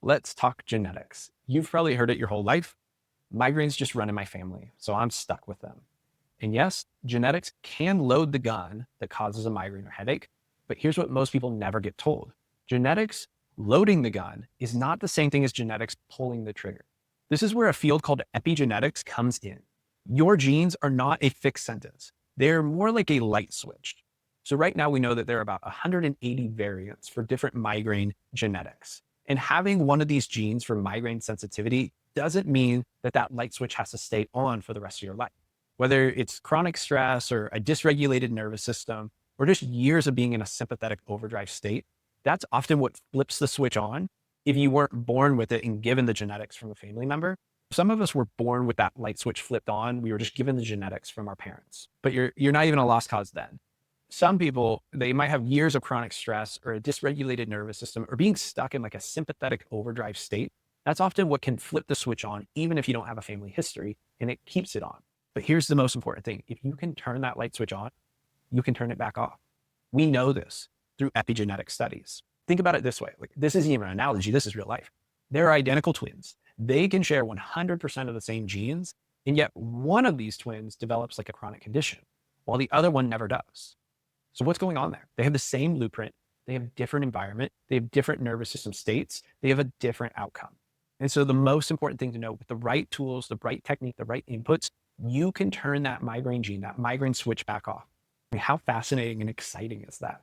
Let's talk genetics. You've probably heard it your whole life. Migraines just run in my family, so I'm stuck with them. And yes, genetics can load the gun that causes a migraine or headache, but here's what most people never get told. Genetics loading the gun is not the same thing as genetics pulling the trigger. This is where a field called epigenetics comes in. Your genes are not a fixed sentence. They're more like a light switch. So right now we know that there are about 180 variants for different migraine genetics. And having one of these genes for migraine sensitivity doesn't mean that that light switch has to stay on for the rest of your life. Whether it's chronic stress or a dysregulated nervous system, or just years of being in a sympathetic overdrive state, that's often what flips the switch on if you weren't born with it and given the genetics from a family member. Some of us were born with that light switch flipped on. We were just given the genetics from our parents, but you're not even a lost cause then. Some people, they might have years of chronic stress or a dysregulated nervous system or being stuck in like a sympathetic overdrive state. That's often what can flip the switch on, even if you don't have a family history, and it keeps it on. But here's the most important thing. If you can turn that light switch on, you can turn it back off. We know this through epigenetic studies. Think about it this way. Like, this isn't even an analogy. This is real life. They're identical twins. They can share 100% of the same genes, and yet one of these twins develops like a chronic condition, while the other one never does. So what's going on there? They have the same blueprint. They have different environment. They have different nervous system states. They have a different outcome. And so the most important thing to know, with the right tools, the right technique, the right inputs, you can turn that migraine gene, that migraine switch back off. I mean, how fascinating and exciting is that?